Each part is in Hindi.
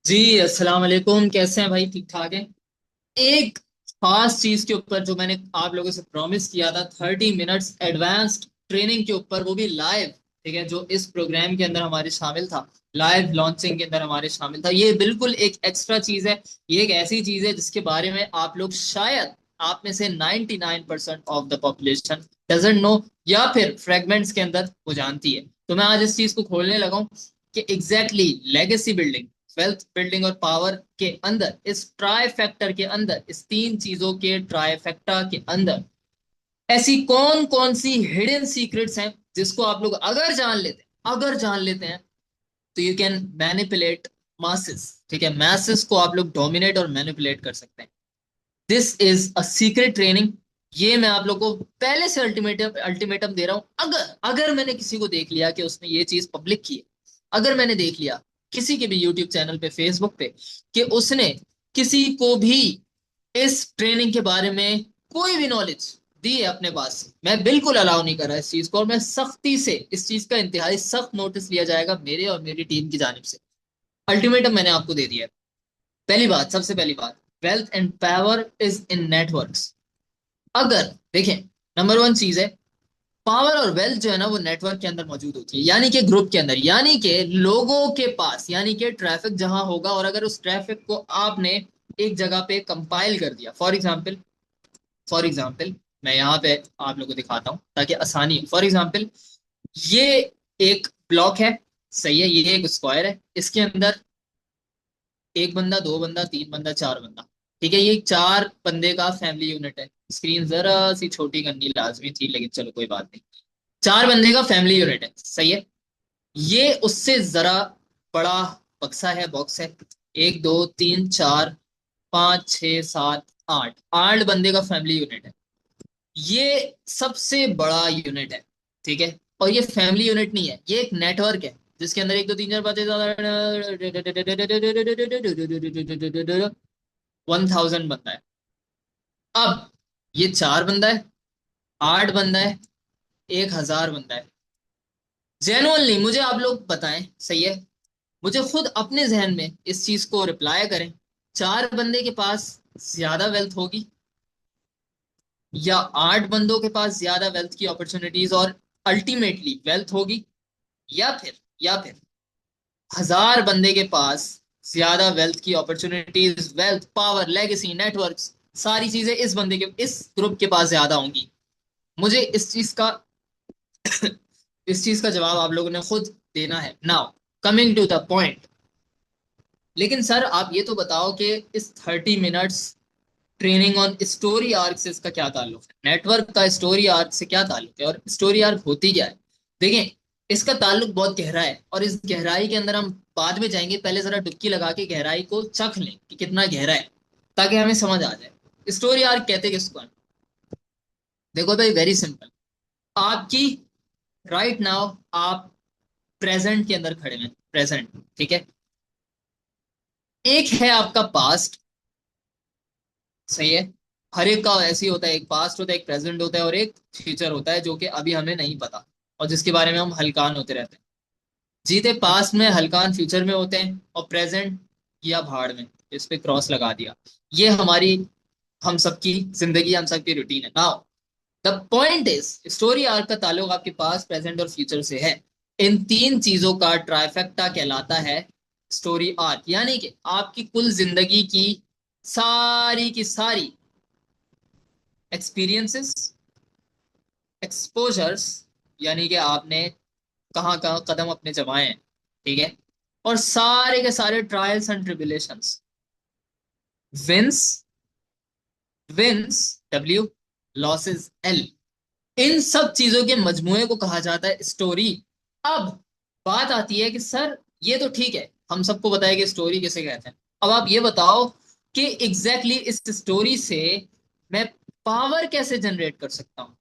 जी अस्सलाम वालेकुम। कैसे हैं भाई? ठीक ठाक है। एक खास चीज के ऊपर जो मैंने आप लोगों से प्रॉमिस किया था, 30 मिनट्स एडवांस्ड ट्रेनिंग के ऊपर, वो भी लाइव। ठीक है, जो इस प्रोग्राम के अंदर हमारे शामिल था, लाइव लॉन्चिंग के अंदर हमारे शामिल था, ये बिल्कुल एक एक्स्ट्रा चीज है। ये एक ऐसी चीज है जिसके बारे में आप लोग शायद, आप में से 99% of the population doesn't know, या फिर फ्रेगमेंट्स के अंदर वो जानती है। तो मैं आज इस चीज को खोलने लगा हूं कि exactly legacy building, wealth building और पावर के अंदर, इस ट्राई फैक्टर के अंदर, इस तीन चीजों के ट्राई फैक्टर के अंदर ऐसी कौन कौन सी हिडन सीक्रेट्स हैं जिसको आप लोग अगर जान लेते हैं तो यू कैन मैनिपुलेट मासेस। ठीक है, मैसेस को आप लोग डोमिनेट और मैनिपुलेट कर सकते हैं। This is a secret training. ये मैं आप लोग को पहले से अल्टीमेटम अल्टीमेटम दे रहा हूं। अगर अगर मैंने किसी को देख लिया कि उसने ये चीज पब्लिक की है, अगर मैंने देख लिया किसी के भी यूट्यूब चैनल पे, फेसबुक पे, कि उसने किसी को भी इस ट्रेनिंग के बारे में कोई भी नॉलेज दी है अपने पास से, मैं बिल्कुल अलाउ नहीं कर रहा इस चीज को, और मैं सख्ती से इस चीज का इंतहाई सख्त नोटिस लिया जाएगा मेरे और मेरी टीम की जानिब से। अल्टीमेटम मैंने आपको दे दिया है। पहली बात, सबसे पहली बात, wealth and power is in networks. अगर देखें, नंबर वन चीज है, पावर और वेल्थ जो है ना, वो नेटवर्क के अंदर मौजूद होती है, यानी कि ग्रुप के अंदर, यानी कि लोगों के पास, यानी कि ट्रैफिक जहां होगा, और अगर उस ट्रैफिक को आपने एक जगह पे कंपाइल कर दिया, फॉर एग्जाम्पल मैं यहाँ पे आप लोगों को दिखाता हूँ ताकि आसानी हो। फॉर एग्जाम्पल, ये एक ब्लॉक है, सही है, ये एक स्क्वायर है, इसके अंदर एक बंदा, दो बंदा, तीन बंदा, चार बंदा। ठीक है, ये चार बंदे का फैमिली यूनिट है। स्क्रीन जरा सी छोटी करनी लाजमी थी, लेकिन चलो कोई बात नहीं। चार बंदे का फैमिली यूनिट है, सही है। ये उससे जरा बड़ा बक्सा है, बॉक्स है। एक, दो, तीन, चार, पाँच, छः, सात, आठ, आठ बंदे का फैमिली यूनिट है। ये सबसे बड़ा यूनिट है। ठीक है, और ये फैमिली यूनिट नहीं है, ये एक नेटवर्क है जिसके अंदर एक, दो, तीन, चार, पाँच, छः, सात, 1000 बंदा है। अब ये चार बंदा है, आठ बंदा है, 1000 बंदा है। जेनुअनली मुझे आप लोग बताएं, सही है, मुझे खुद अपने जहन में इस चीज को रिप्लाई करें। चार बंदे के पास ज्यादा वेल्थ होगी, या आठ बंदों के पास ज्यादा वेल्थ की अपॉर्चुनिटीज और अल्टीमेटली वेल्थ होगी, या फिर 1000 बंदे के पास ज्यादा वेल्थ की opportunities, wealth, power, legacy, networks, सारी चीजें इस बंदे के, इस ग्रुप के पास ज्यादा होंगी। मुझे इस चीज का जवाब आप लोगों ने खुद देना है। Now coming to the point. लेकिन सर आप ये तो बताओ कि इस 30 minutes training on story arc से इसका क्या ताल्लुक है? नेटवर्क का स्टोरी आर्क से क्या ताल्लुक है, और स्टोरी आर्क होती क्या है? देखें, इसका ताल्लुक बहुत गहरा है, और इस गहराई के अंदर हम बाद में जाएंगे। पहले जरा डुबकी लगा के गहराई को चख लें कि कितना गहरा है, ताकि हमें समझ आ जाए स्टोरी आर्क कहते किसको हैं। देखो भाई, वेरी सिंपल। आपकी राइट नाउ आप प्रेजेंट के अंदर खड़े हैं, प्रेजेंट। ठीक है, एक है आपका पास्ट, सही है। हर एक का ऐसे ही होता है, एक पास्ट होता है, एक प्रेजेंट होता है, और एक फ्यूचर होता है जो कि अभी हमें नहीं पता, और जिसके बारे में हम हलकान होते रहते हैं। जीते पास्ट में, हलकान फ्यूचर में होते हैं, और प्रेजेंट या भाड़ में। इस पे क्रॉस लगा दिया। ये हमारी, हम सबकी जिंदगी, हम सबकी रूटीन है। Now the point is, story arc का ताल्लुक आपके पास, प्रेजेंट और फ्यूचर से है। इन तीन चीजों का ट्राइफेक्टा कहलाता है स्टोरी आर्क, यानी कि आपकी कुल जिंदगी की सारी की सारी एक्सपीरियंसेस, एक्सपोजर्स, यानी कि आपने कहाँ कहाँ कदम अपने जमाए हैं, ठीक है, और सारे के सारे trials and tribulations, wins, wins, W, losses, L, इन सब चीजों के मजमूए को कहा जाता है स्टोरी। अब बात आती है कि सर ये तो ठीक है, हम सबको बताया कि स्टोरी किसे कहते हैं। अब आप ये बताओ कि एग्जैक्टली इस स्टोरी से मैं पावर कैसे जनरेट कर सकता हूँ,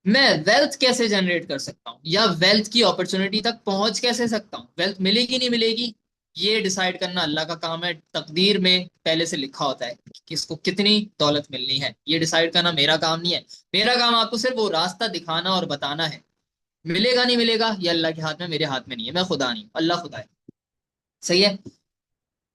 मैं वेल्थ कैसे जनरेट कर सकता हूँ, या वेल्थ की अपॉर्चुनिटी तक पहुंच कैसे सकता हूँ। वेल्थ मिलेगी नहीं मिलेगी, ये डिसाइड करना अल्लाह का काम है। तकदीर में पहले से लिखा होता है कि किसको कितनी दौलत मिलनी है, ये डिसाइड करना मेरा काम नहीं है। मेरा काम आपको सिर्फ वो रास्ता दिखाना और बताना है। मिलेगा नहीं मिलेगा, ये अल्लाह के हाथ में, मेरे हाथ में नहीं है। मैं खुदा नहीं हूं, अल्लाह खुदा है। सही है।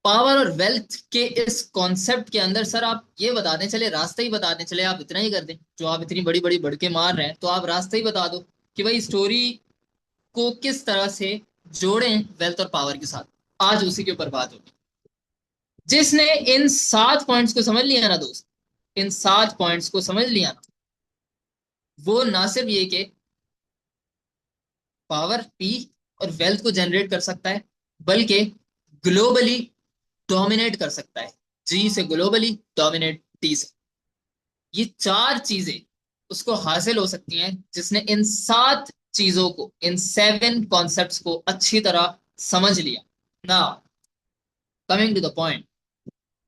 पावर और वेल्थ के इस कॉन्सेप्ट के अंदर सर आप ये बताने चले, रास्ता ही बताने चले, आप इतना ही कर दें जो आप इतनी बड़ी बड़ी बढ़के मार रहे हैं, तो आप रास्ता ही बता दो कि भाई स्टोरी को किस तरह से जोड़ें वेल्थ और पावर के साथ। आज उसी के ऊपर बात होगी। जिसने इन 7 पॉइंट्स को समझ लिया ना दोस्त, इन 7 पॉइंट्स को समझ लिया ना, वो ना सिर्फ ये कि पावर पी और वेल्थ को जनरेट कर सकता है, बल्कि ग्लोबली डोमिनेट कर सकता है। जी से ग्लोबली, डोमिनेट टी से। ये 4 चीजें उसको हासिल हो सकती हैं जिसने इन 7 चीजों को, इन 7 कॉन्सेप्ट्स को अच्छी तरह समझ लिया ना। कमिंग टू द पॉइंट,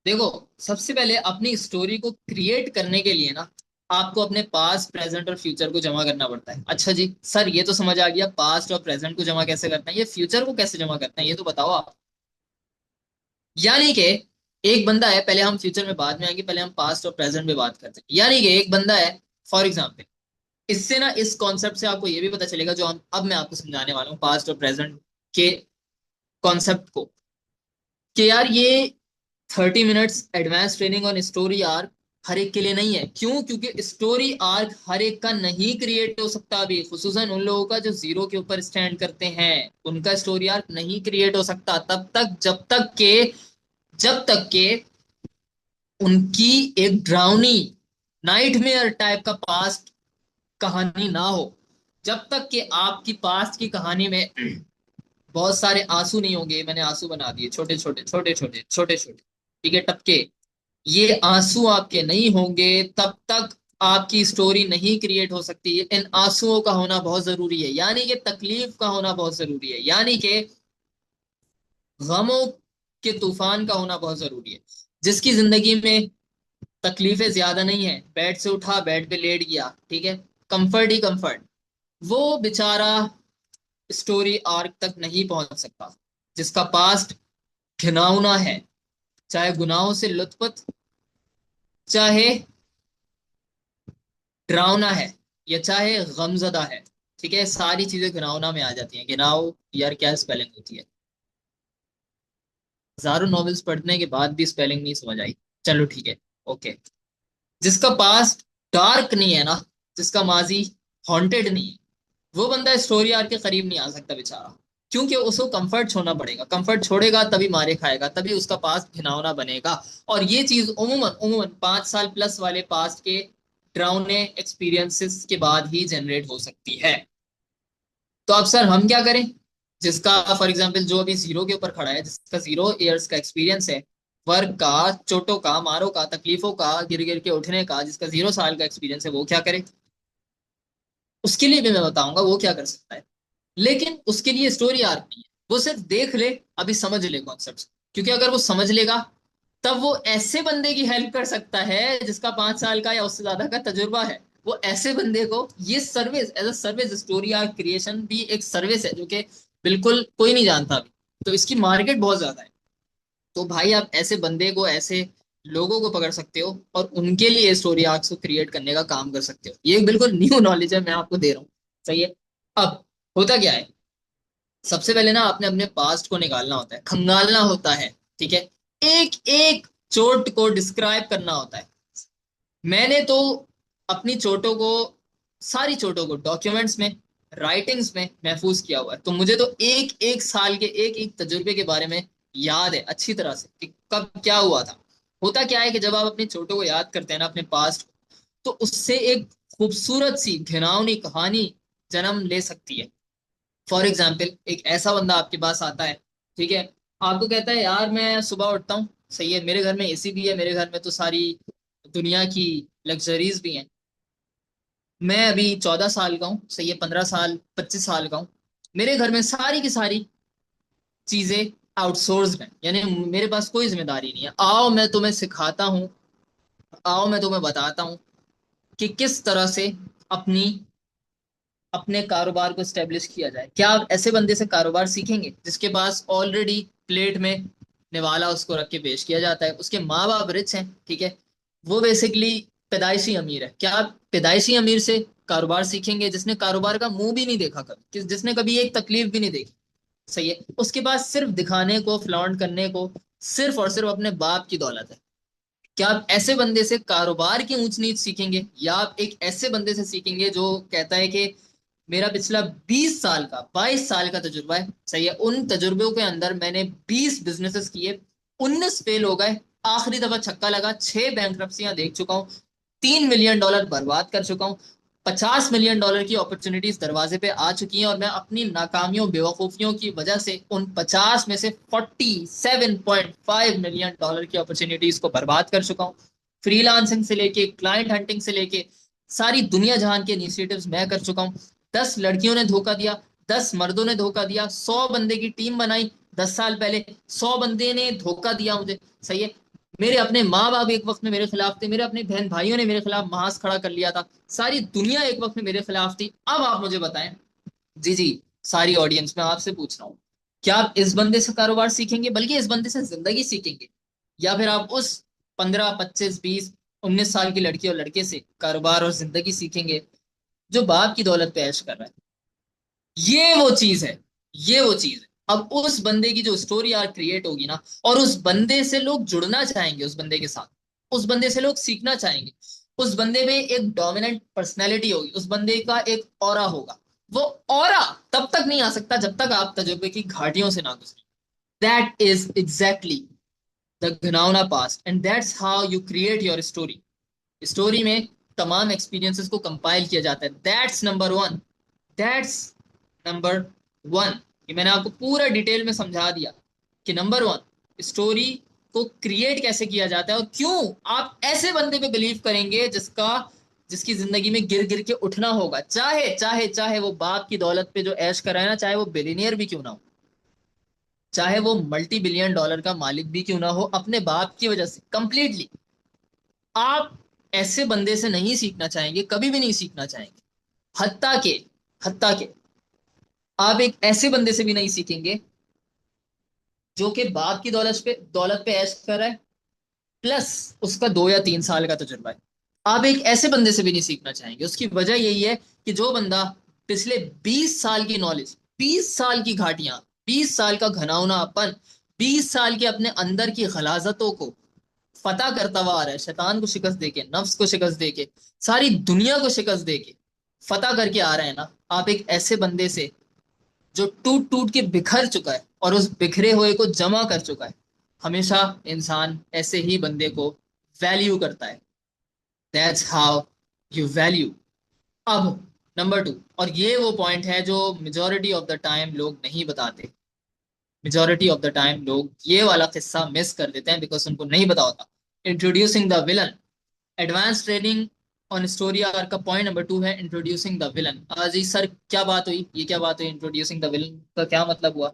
देखो, सबसे पहले अपनी स्टोरी को क्रिएट करने के लिए ना आपको अपने पास्ट, प्रेजेंट और फ्यूचर को जमा करना पड़ता है। अच्छा जी सर, ये तो समझ आ गया, पास्ट और प्रेजेंट को जमा कैसे करना है, ये फ्यूचर को कैसे जमा करना है ये तो बताओ आप। यानी कि एक बंदा है, पहले हम फ्यूचर में बाद में आएंगे, पहले हम पास्ट और प्रेजेंट में बात करते हैं। यानी कि एक बंदा है, फॉर एग्जाम्पल, इससे ना, इस कॉन्सेप्ट से आपको ये भी पता चलेगा जो हम अब मैं आपको समझाने वाला हूँ, पास्ट और प्रेजेंट के कॉन्सेप्ट को, कि यार ये 30 minutes advance training on story arc हर एक के लिए नहीं है। क्यों? क्योंकि स्टोरी आर्क हर एक का नहीं क्रिएट हो सकता अभी, खुसूसन उन लोगों का जो जीरो के ऊपर स्टैंड करते हैं, उनका स्टोरी आर्क नहीं क्रिएट हो सकता तब तक, जब तक के उनकी एक ड्राउनी नाइटमेयर टाइप का पास्ट कहानी ना हो। जब तक कि आपकी पास्ट की कहानी में बहुत सारे आंसू नहीं होंगे, मैंने आंसू बना दिए, छोटे छोटे छोटे छोटे छोटे छोटे, ठीक है, टपके, ये आंसू आपके नहीं होंगे तब तक आपकी स्टोरी नहीं क्रिएट हो सकती। इन आंसुओं का होना बहुत जरूरी है, यानी कि तकलीफ का होना बहुत जरूरी है, यानी कि गमों के तूफान का होना बहुत जरूरी है। जिसकी जिंदगी में तकलीफें ज्यादा नहीं है, बेड से उठा, बेड पे लेट गया, ठीक है, कंफर्ट ही कंफर्ट, वो बेचारा स्टोरी आर्क तक नहीं पहुंच सकता। जिसका पास्ट घिनौना है, चाहे गुनाहों से लुत्फत, चाहे डरावना है, या चाहे गमजदा है, ठीक है, सारी चीजें घिनौना में आ जाती हैं। घिनाव यार क्या स्पेलिंग होती है? हजारों नॉवेल्स पढ़ने के बाद भी स्पेलिंग नहीं समझ आई। चलो ठीक है, ओके। जिसका पास्ट डार्क नहीं है ना, जिसका माजी हॉन्टेड नहीं है, वो बंदा स्टोरी आर्क के करीब नहीं आ सकता बेचारा। क्योंकि उसको कंफर्ट छोड़ना पड़ेगा, कंफर्ट छोड़ेगा तभी मारे खाएगा, तभी उसका पास्ट घिनौना बनेगा। और ये चीज उमूमन उमूमन 5 साल प्लस वाले पास्ट के ड्राउने एक्सपीरियंसेस के बाद ही जनरेट हो सकती है। तो अब सर हम क्या करें? जिसका फॉर एग्जाम्पल जो अभी जीरो के ऊपर खड़ा है, जिसका 0 इयर्स का एक्सपीरियंस है, वर्क का, चोटों का, मारों का, तकलीफों का, गिर गिर के उठने का, जिसका 0 साल का एक्सपीरियंस है, वो क्या करे? उसके लिए भी मैं बताऊंगा वो क्या कर सकता है। लेकिन उसके लिए स्टोरी आर्क नहीं है, वो सिर्फ देख ले, अभी समझ ले कॉन्सेप्ट। क्योंकि अगर वो समझ लेगा तब वो ऐसे बंदे की हेल्प कर सकता है जिसका 5 साल का या उससे ज्यादा का तजुर्बा है। वो ऐसे बंदे को ये service, as a service, story arc creation भी एक सर्विस है जो कि बिल्कुल कोई नहीं जानता अभी, तो इसकी मार्केट बहुत ज्यादा है। तो भाई आप ऐसे बंदे को, ऐसे लोगों को पकड़ सकते हो और उनके लिए स्टोरी आर्क्स को क्रिएट करने का काम कर सकते हो। ये एक बिल्कुल न्यू नॉलेज है, मैं आपको दे रहा हूँ। सही है। अब होता क्या है, सबसे पहले ना आपने अपने पास्ट को निकालना होता है, खंगालना होता है, ठीक है, एक एक चोट को डिस्क्राइब करना होता है। मैंने तो अपनी चोटों को, सारी चोटों को डॉक्यूमेंट्स में, राइटिंग्स में महफूज किया हुआ है, तो मुझे तो एक एक साल के एक एक तजुर्बे के बारे में याद है अच्छी तरह से कि कब क्या हुआ था। होता क्या है कि जब आप अपनी चोटों को याद करते हैं ना, अपने पास्ट, तो उससे एक खूबसूरत सी घिनौनी कहानी जन्म ले सकती है। फॉर एग्जाम्पल, एक ऐसा बंदा आपके पास आता है, ठीक है, आपको कहता है यार मैं सुबह उठता हूँ, सही है, मेरे घर में एसी भी है, मेरे घर में तो सारी दुनिया की लग्जरीज भी हैं, मैं अभी 14 साल का हूँ, सही है, 15 साल, 25 साल का हूँ, मेरे घर में सारी की सारी चीजें आउटसोर्स हैं, यानी मेरे पास कोई जिम्मेदारी नहीं है, आओ मैं तुम्हें सिखाता हूँ, आओ मैं तुम्हें बताता हूँ कि किस तरह से अपनी अपने कारोबार को स्टेब्लिश किया जाए। क्या आप ऐसे बंदे से कारोबार सीखेंगे जिसके पास ऑलरेडी प्लेट में निवाला उसको रख के पेश किया जाता है, उसके माँ बाप रिच हैं, ठीक है, वो बेसिकली पैदाइशी अमीर है? क्या आप पैदाइशी अमीर से कारोबार सीखेंगे जिसने कारोबार का मुंह भी नहीं देखा कभी, जिसने कभी एक तकलीफ भी नहीं देखी? सही है, उसके बाद सिर्फ दिखाने को, फ्लॉन्ट करने को, सिर्फ और सिर्फ अपने बाप की दौलत है। क्या आप ऐसे बंदे से कारोबार की ऊंच नीच सीखेंगे, या आप एक ऐसे बंदे से सीखेंगे जो कहता है कि मेरा पिछला 20 साल का, 22 साल का तजुर्बा है, सही है, उन तजुर्बों के अंदर मैंने 20 बिजनेसेस किए, 19 फेल हो गए, आखिरी दफा छक्का लगा, 6 बैंकरप्सियां देख चुका हूँ, $3 मिलियन बर्बाद कर चुका हूँ, $50 मिलियन की अपॉर्चुनिटीज दरवाजे पे आ चुकी हैं, और मैं अपनी नाकामियों, बेवकूफियों की वजह से उन 50 में से $47.5 मिलियन की अपॉर्चुनिटीज को बर्बाद कर चुका हूँ। फ्रीलांसिंग से लेके क्लाइंट हंटिंग से लेके सारी दुनिया जहान के इनिशिएटिव्स मैं कर चुका हूँ। 10 लड़कियों ने धोखा दिया, 10 मर्दों ने धोखा दिया, 100 बंदे की टीम बनाई 10 साल पहले, 100 बंदे ने धोखा दिया मुझे, सही है। मेरे अपने माँ बाप एक वक्त में मेरे खिलाफ थे, मेरे अपने बहन भाइयों ने मेरे खिलाफ महाज खड़ा कर लिया था, सारी दुनिया एक वक्त में मेरे खिलाफ थी। अब आप मुझे बताएं, जी जी, सारी ऑडियंस में आपसे पूछ रहा हूँ, क्या आप इस बंदे से कारोबार सीखेंगे, बल्कि इस बंदे से जिंदगी सीखेंगे, या फिर आप उस 15, 25, 20, 19 साल की लड़की और लड़के से कारोबार और जिंदगी सीखेंगे जो बाप की दौलत पे ऐश कर रहा है? ये वो चीज है, ये वो चीज है। अब उस बंदे की जो स्टोरी आर क्रिएट होगी ना, और उस बंदे से लोग जुड़ना चाहेंगे, उस बंदे के साथ, उस बंदे से लोग सीखना चाहेंगे, उस बंदे में एक डोमिनेंट पर्सनैलिटी होगी, उस बंदे का एक ऑरा होगा। वो ऑरा तब तक नहीं आ सकता जब तक आप तजुर्बे की घाटियों से ना गुजरे। दैट इज एग्जैक्टली द घिनौना past, and that's how you create your story. Story में तमाम एक्सपीरियंसेस को कंपाइल किया जाता है। That's number one, that's number one. ये मैंने आपको पूरा डिटेल में समझा दिया कि नंबर वन, स्टोरी को क्रिएट कैसे किया जाता है, और क्यों आप ऐसे बंदे पे बिलीव करेंगे जिसकी जिंदगी में गिर गिर के उठना होगा, चाहे चाहे चाहे वो बाप की दौलत पे जो ऐश कराए ना, चाहे वो बिलीनियर भी क्यों ना हो, चाहे वो $multi-billion का मालिक भी क्यों ना हो, अपने बाप की वजह से कंप्लीटली। आप ऐसे बंदे से नहीं सीखना चाहेंगे, कभी भी नहीं सीखना चाहेंगे। हत्ता के आप एक ऐसे बंदे से भी नहीं सीखेंगे जो कि बाप की दौलत पे ऐश कर रहा है, प्लस उसका 2 या 3 साल का तजुर्बा है। आप एक ऐसे बंदे से भी नहीं सीखना चाहेंगे। उसकी वजह यही है कि जो बंदा पिछले 20 साल की नॉलेज, 20 साल की घाटियां, 20 साल का घनाउनापन, 20 साल के अपने अंदर की गलाजतों को फतह करता हुआ आ रहा है, शैतान को शिकस्त देके, नफ्स को शिकस्त देके, सारी दुनिया को शिकस्त देके फतह करके आ रहे हैं ना, आप एक ऐसे बंदे से जो टूट टूट के बिखर चुका है और उस बिखरे हुए को जमा कर चुका है, हमेशा इंसान ऐसे ही बंदे को वैल्यू करता है। That's how you value. अब नंबर टू, और ये वो पॉइंट है जो मेजोरिटी ऑफ द टाइम लोग नहीं बताते, मेजोरिटी ऑफ द टाइम लोग ये वाला किस्सा मिस कर देते हैं बिकॉज उनको नहीं पता होता। Introducing the villain, advance training on story arc का पॉइंट नंबर टू है इंट्रोड्यूसिंग द विलन। जी सर, क्या बात हुई, ये क्या बात हुई, इंट्रोड्यूसिंग द विलन का क्या मतलब हुआ?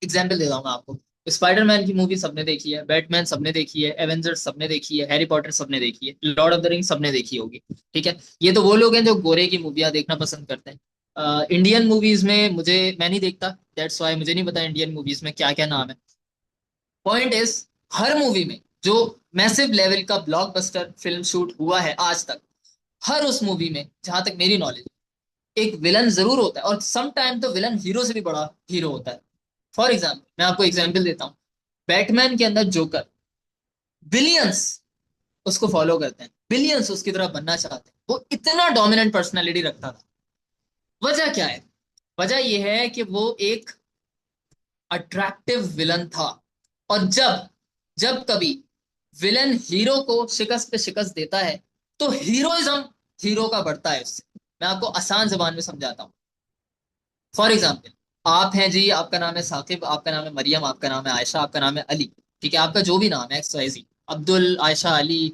एग्जाम्पल देता हूँ मैं आपको। स्पाइडरमैन की मूवी सबने देखी है, बैटमैन सबने देखी है, एवेंजर्स सबने देखी है, हैरी पॉटर सबने देखी है, लॉर्ड ऑफ द रिंग सबने देखी होगी, ठीक है। ये तो वो लोग हैं जो गोरे की मूवियां देखना पसंद करते हैं। इंडियन मूवीज में मैं नहीं देखता, दैट्स वाई मुझे नहीं पता इंडियन मूवीज में क्या क्या नाम है। पॉइंट इज, हर मूवी में जो मैसिव लेवल का ब्लॉकबस्टर फिल्म शूट हुआ है आज तक, हर उस मूवी में जहां तक मेरी नॉलेज, एक विलन जरूर होता है, और सम टाइम तो विलन हीरो से भी बड़ा हीरो होता है। फॉर एग्जाम्पल, मैं आपको एग्जाम्पल देता हूँ, बैटमैन के अंदर जोकर, बिलियंस उसको फॉलो करते हैं, बिलियंस उसकी तरह बनना चाहते हैं, वो इतना डोमिनेंट पर्सनैलिटी रखता था। वजह क्या है? वजह यह है कि वो एक अट्रैक्टिव विलन था, और जब जब कभी विलन हीरो को शिकस्त पे शिकस्त देता है, तो हीरोइज्म हीरो का बढ़ता है उससे। मैं आपको आसान जबान में समझाता हूँ। फॉर एग्जाम्पल, आप हैं जी, आपका नाम है साकिब, आपका नाम है मरियम, आपका नाम है आयशा, आपका नाम है अली, ठीक है, आपका जो भी नाम है एक्स वाई जी, अब्दुल, आयशा, अली,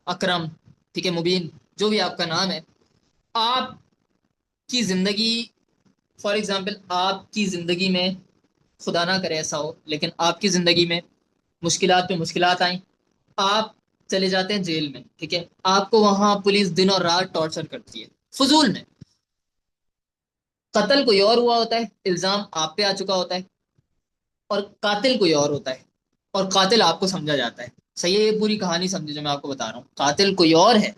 अकरम, ठीक है, मुबीन, जो भी आपका नाम है, आपकी जिंदगी, फॉर एग्जाम्पल आपकी जिंदगी में, खुदा ना करे ऐसा हो, लेकिन आपकी जिंदगी में मुश्किलात पे मुश्किलात आई, आप चले जाते हैं जेल में, ठीक है, आपको वहां पुलिस दिन और रात टॉर्चर करती है, फजूल में। कत्ल कोई और हुआ होता है, इल्जाम आप पे आ चुका होता है, और कातिल कोई और होता है, और कातिल आपको समझा जाता है। सही है, ये पूरी कहानी समझे जो मैं आपको बता रहा हूँ, कातिल कोई और है,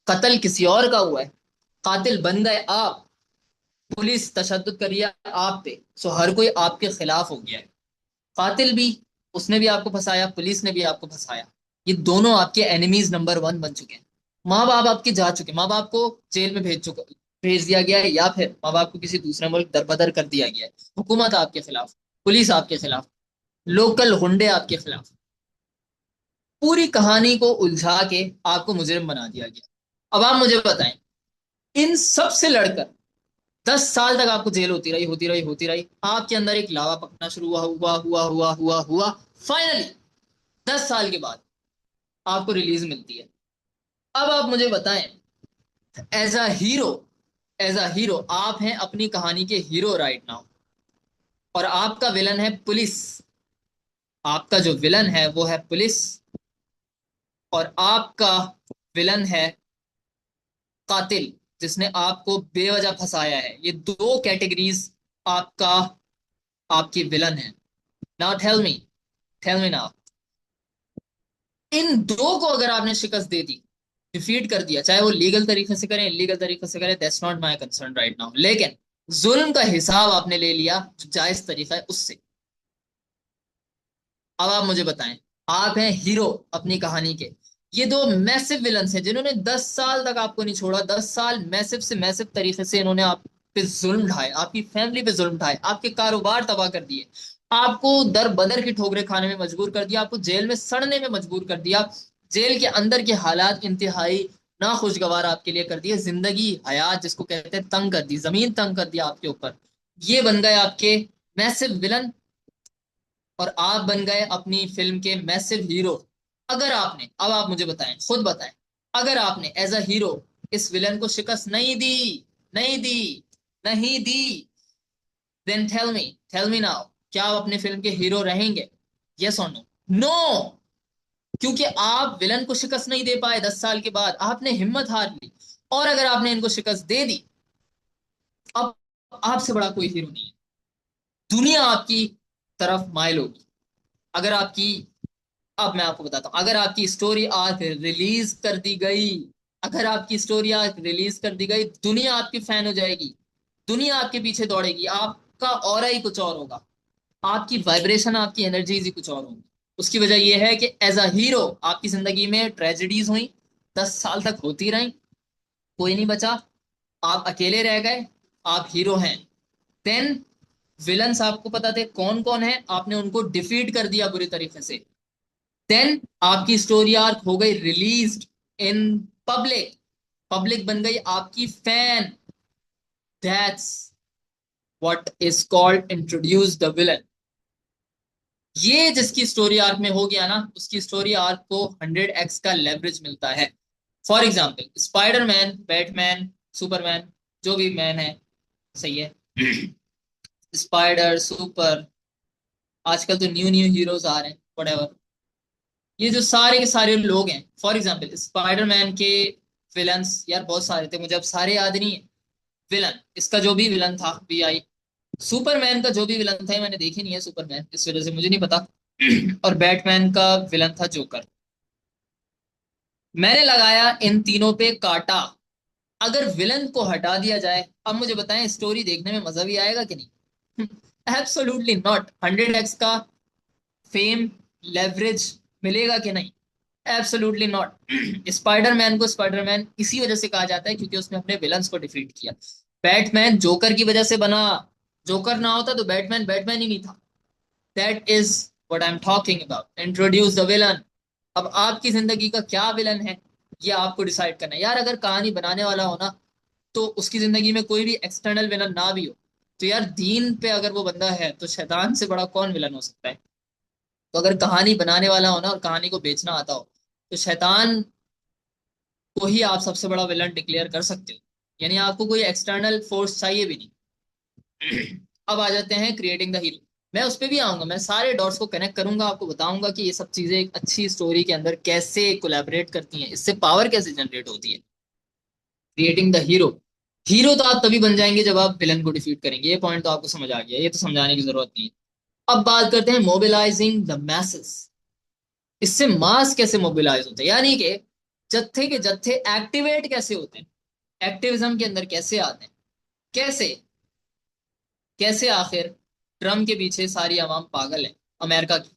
कत्ल किसी और का हुआ है, कातिल बन गए आप, पुलिस तशद्दुद कर रही है आप पे, सो हर कोई आपके खिलाफ हो गया है। कातिल भी, उसने भी आपको फंसाया, पुलिस ने भी आपको फंसाया। ये दोनों आपके एनिमीज नंबर वन बन चुके हैं। माँ बाप आपके जा चुके, माँ बाप को जेल में भेज दिया गया है, या फिर माँ बाप को किसी दूसरे मुल्क दरबदर कर दिया गया है। हुकूमत आपके खिलाफ, पुलिस आपके खिलाफ, लोकल गुंडे आपके खिलाफ। पूरी कहानी को उलझा के आपको मुजरिम बना दिया गया। अब आप मुझे बताएं, इन सब से लड़कर 10 साल तक आपको जेल होती रही, होती रही, होती रही। आपके अंदर एक लावा पकना शुरू हुआ, हुआ, हुआ, हुआ, हुआ, हुआ। फाइनली 10 साल के बाद आपको रिलीज मिलती है। अब आप मुझे बताएं, as a hero, as a hero आप हैं अपनी कहानी के हीरो राइट नाउ, और आपका विलन है पुलिस। आपका जो विलन है वो है पुलिस, और आपका विलन है कातिल, जिसने आपको बेवजह फंसाया है। ये दो कैटेगरीज आपका, आपकी विलन है। नाउ टेल मी नाउ, इन दो को अगर आपने शिकस्त दे दी, डिफीट कर दिया, चाहे वो लीगल तरीके से करें, इलीगल तरीके से करें, that's not my concern right now, लेकिन जुल्म का हिसाब आपने ले लिया जो जायज तरीका है उससे। अब आप मुझे बताएं, आप हैं हीरो अपनी कहानी के। ये दो मैसिव विलन्स हैं जिन्होंने 10 साल तक आपको नहीं छोड़ा। 10 साल मैसिव से मैसिव तरीके से इन्होंने आप पे जुल्म ढाए, आपकी फैमिली पे जुल्म ढाए, आपके कारोबार तबाह कर दिए, आपको दर बदर की ठोकरें खाने में मजबूर कर दिया, आपको जेल में सड़ने में मजबूर कर दिया। जेल के अंदर के हालात इंतहाई नाखुशगवार आपके लिए कर दिए, जिंदगी हयात जिसको कहते हैं तंग कर दी, जमीन तंग कर दिया आपके ऊपर। ये बन गए आपके मैसिव विलन, और आप बन गए अपनी फिल्म के मैसिव हीरो। अगर आपने, अब आप मुझे बताएं, खुद बताएं, अगर आपने एज अ हीरो इस विलन को शिकस्त नहीं दी, नहीं दी, नहीं दी, देन टेल मी नाउ, क्या आप अपने फिल्म के हीरो रहेंगे? यस और नो? नो, क्योंकि आप विलन को शिकस्त नहीं दे पाए। 10 साल के बाद आपने हिम्मत हार ली, और अगर आपने इनको शिकस्त दे दी, अब आपसे बड़ा कोई हीरो नहीं है। दुनिया आपकी तरफ माइल होगी। अगर आपकी, अब मैं आपको बताता हूं, अगर आपकी स्टोरी आज रिलीज कर दी गई, अगर आपकी स्टोरी आज रिलीज कर दी गई, दुनिया आपकी फैन हो जाएगी, दुनिया आपके पीछे दौड़ेगी, आपका ऑरा ही कुछ और होगा, आपकी वाइब्रेशन, आपकी एनर्जीज ही कुछ और होंगी। उसकी वजह यह है कि एज अ हीरो आपकी जिंदगी में ट्रेजेडीज हुई, 10 साल तक होती रही, कोई नहीं बचा, आप अकेले रह गए, आप हीरो हैं। देन विलन्स आपको पता थे कौन कौन है, आपने उनको डिफीट कर दिया बुरी तरीके से। देन आपकी स्टोरी आर्क हो गई रिलीज्ड इन पब्लिक, पब्लिक बन गई आपकी fan. That's what is called introduce the villain. ये जिसकी स्टोरी आर्क में हो गया ना, उसकी स्टोरी आर्क को 100x का लेवरेज मिलता है। For example Spiderman, Batman, Superman, जो भी मैन है, सही है, स्पाइडर, सुपर, आजकल तो न्यू न्यू हीरोज आ रहे हैं, व्हाटएवर, ये जो सारे के सारे लोग हैं, फॉर एग्जाम्पल स्पाइडरमैन के विलन्स यार बहुत सारे थे, मुझे अब सारे याद नहीं है। विलन, इसका जो भी विलन था VI, सुपरमैन का जो भी विलन था, मैंने देखी नहीं है सुपरमैन, इस वजह से मुझे नहीं पता। और बैटमैन का विलन था जोकर। मैंने लगाया इन तीनों पे काटा। अगर विलन को हटा दिया जाए, अब मुझे बताएं स्टोरी देखने में मजा भी आएगा कि नहीं? Absolutely not. 100x का फेम, लेवरेज मिलेगा कि नहीं? Absolutely not. स्पाइडरमैन को स्पाइडरमैन इसी वजह से कहा जाता है क्योंकि उसने अपने विलन्स को डिफीट किया। बैटमैन जोकर की वजह से बना, जोकर ना होता तो बैटमैन बैटमैन ही नहीं था। That is what I am talking about, introduce the villain. अब आपकी जिंदगी का क्या विलन है, ये आपको डिसाइड करना है यार। अगर कहानी बनाने वाला हो ना, तो उसकी जिंदगी में कोई भी एक्सटर्नल विलन ना भी हो, तो यार दीन पे अगर वो बंदा है तो शैतान से बड़ा कौन विलन हो सकता है? तो अगर कहानी बनाने वाला हो ना और कहानी को बेचना आता हो, तो शैतान को ही आप सबसे बड़ा विलन डिक्लेयर कर सकते हो। यानी आपको कोई एक्सटर्नल फोर्स चाहिए भी नहीं। अब आ जाते हैं क्रिएटिंग द हीरो। मैं उस पर भी आऊंगा, मैं सारे डॉट्स को कनेक्ट करूंगा, आपको बताऊंगा कि ये सब चीजें एक अच्छी स्टोरी के अंदर कैसे कोलैबोरेट करती हैं, इससे पावर कैसे जनरेट होती है। क्रिएटिंग द हीरो, हीरो तो आप तभी बन जाएंगे जब आप विलन को डिफीट करेंगे। ये पॉइंट तो आपको समझ आ गया, ये तो समझाने की जरूरत नहीं है। अब बात करते हैं मोबिलाइजिंग द मैसेस। इससे मास कैसे मोबिलाइज होते हैं, यानी कि जत्थे के जत्थे एक्टिवेट कैसे होते हैं, एक्टिविज्म के अंदर कैसे आते हैं, कैसे? कैसे आखिर ट्रम्प के पीछे सारी आवाम पागल है अमेरिका की,